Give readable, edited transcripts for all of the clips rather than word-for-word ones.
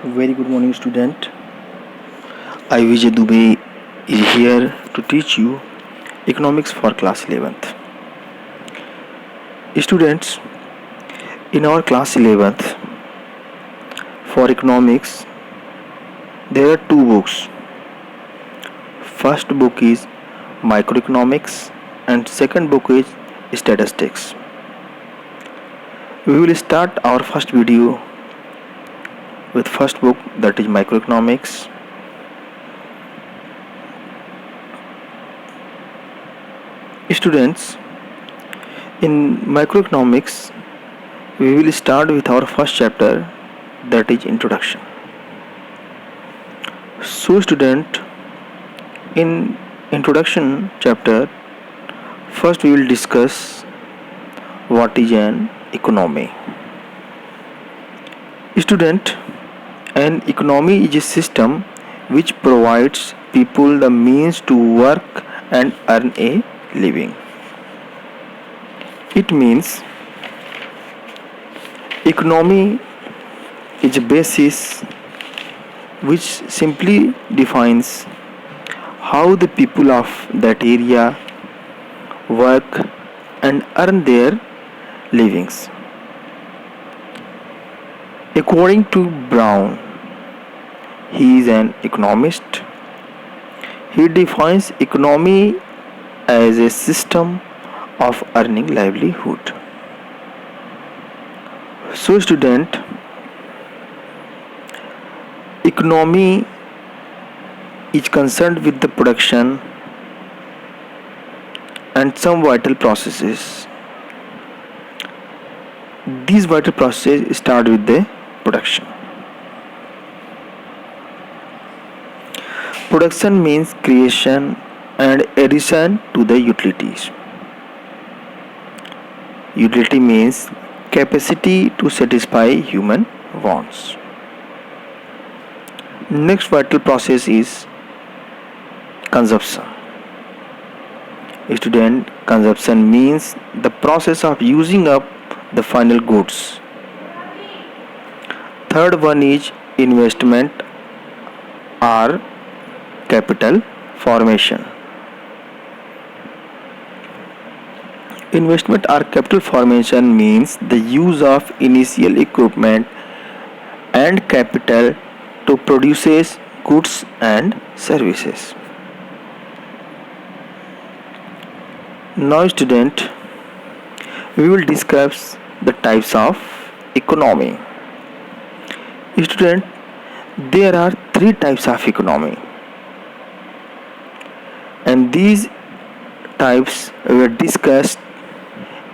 Very good morning, student. I Vijay Dubey is here to teach you economics for class 11th. Students, in our class 11th, for economics, there are two books. First book is microeconomics and second book is statistics. We will start our first video with first book, that is microeconomics. Students, in microeconomics, we will start with our first chapter, that is introduction. So student, in introduction chapter, first we will discuss what is an economy. Student, an economy is a system which provides people the means to work and earn a living. It means economy is a basis which simply defines how the people of that area work and earn their livings. According to Brown, he is an economist. He defines economy as a system of earning livelihood. So student, economy is concerned with the production and some vital processes. These vital processes start with the production. Production means creation and addition to the utilities. Utility means capacity to satisfy human wants. Next vital process is consumption. Student, consumption means the process of using up the final goods. Third one is investment or capital formation. Investment or capital formation means the use of initial equipment and capital to produce goods and services. Now student, we will discuss the types of economy. Student, there are three types of economy and these types were discussed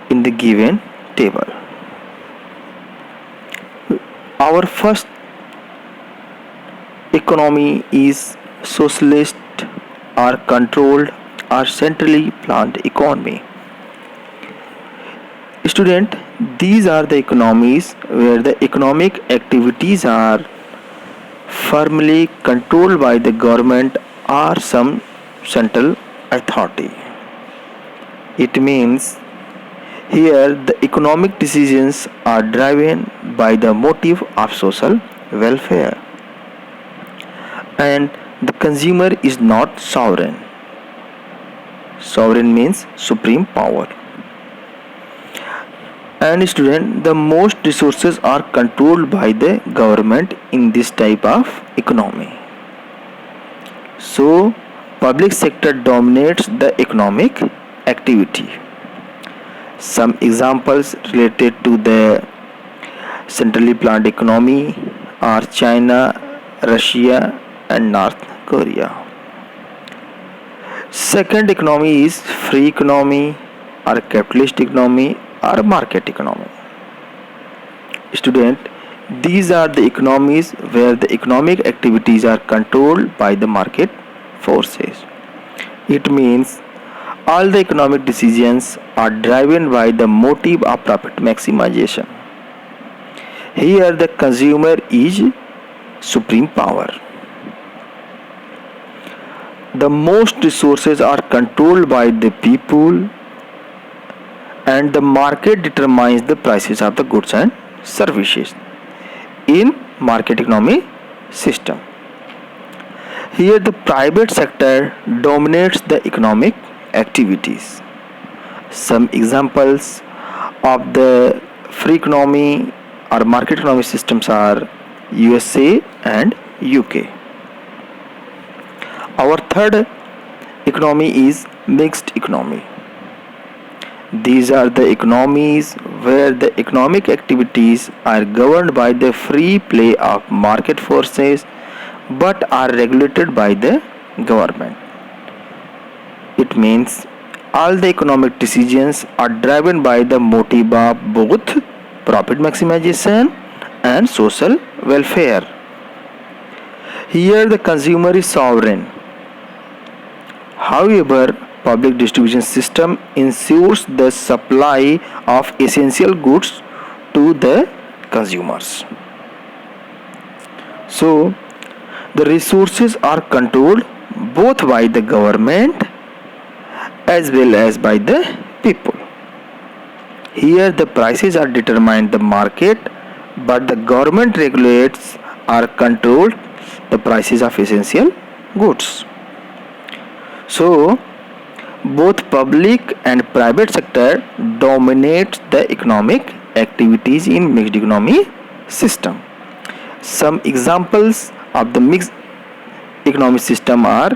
in the given table. Our first economy is socialist or controlled or centrally planned economy. Student, these are the economies where the economic activities are firmly controlled by the government or some central authority. It means here the economic decisions are driven by the motive of social welfare and the consumer is not sovereign. Sovereign means supreme power. And student, the most resources are controlled by the government in this type of economy. So public sector dominates the economic activity. Some examples related to the centrally planned economy are China, Russia and North Korea. Second economy is free economy or capitalist economy or market economy. Student, these are the economies where the economic activities are controlled by the market forces. It means all the economic decisions are driven by the motive of profit maximization. Here the consumer is supreme power. The most resources are controlled by the people and the market determines the prices of the goods and services. In market economy, system. Here the private sector dominates the economic activities. Some examples of the free economy or market economy systems are USA and UK. Our third economy is mixed economy. These are the economies where the economic activities are governed by the free play of market forces but are regulated by the government. It means all the economic decisions are driven by the motive of both profit maximization and social welfare. Here the consumer is sovereign. However, public distribution system ensures the supply of essential goods to the consumers. So, the resources are controlled both by the government as well as by the people. Here the prices are determined the market, but the government regulates or controls the prices of essential goods. So both public and private sector dominate the economic activities in mixed economy system. Some examples of the mixed economic system are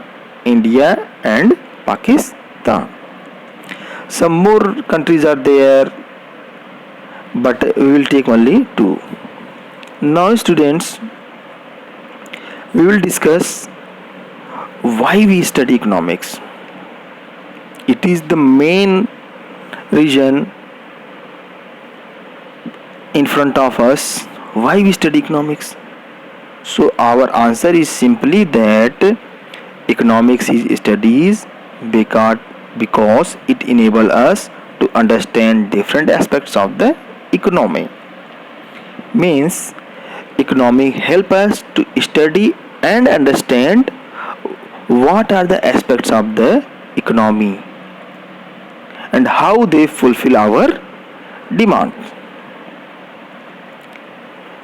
India and Pakistan. Some more countries are there, but we will take only two. Now students, we will discuss why we study economics. It is the main reason in front of us why we study economics. So our answer is simply that economics is studies because it enables us to understand different aspects of the economy. Means economic help us to study and understand what are the aspects of the economy and how they fulfill our demand.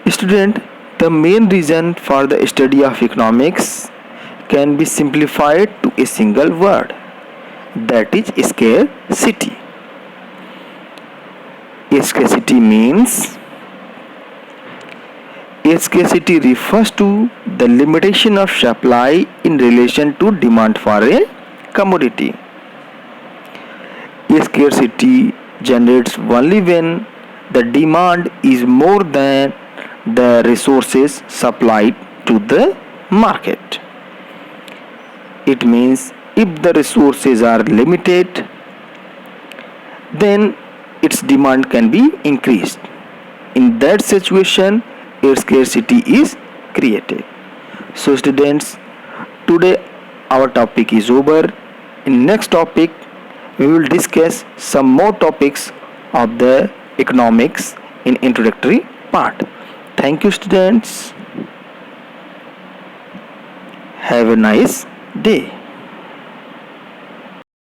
Student, the main reason for the study of economics can be simplified to a single word, that is scarcity. Scarcity means scarcity refers to the limitation of supply in relation to demand for a commodity. Scarcity generates only when the demand is more than the resources supplied to the market. It means if the resources are limited, then its demand can be increased. In that situation, a scarcity is created. So students, today our topic is over. In next topic, we will discuss some more topics of the economics in introductory part. Thank you students. Have a nice day.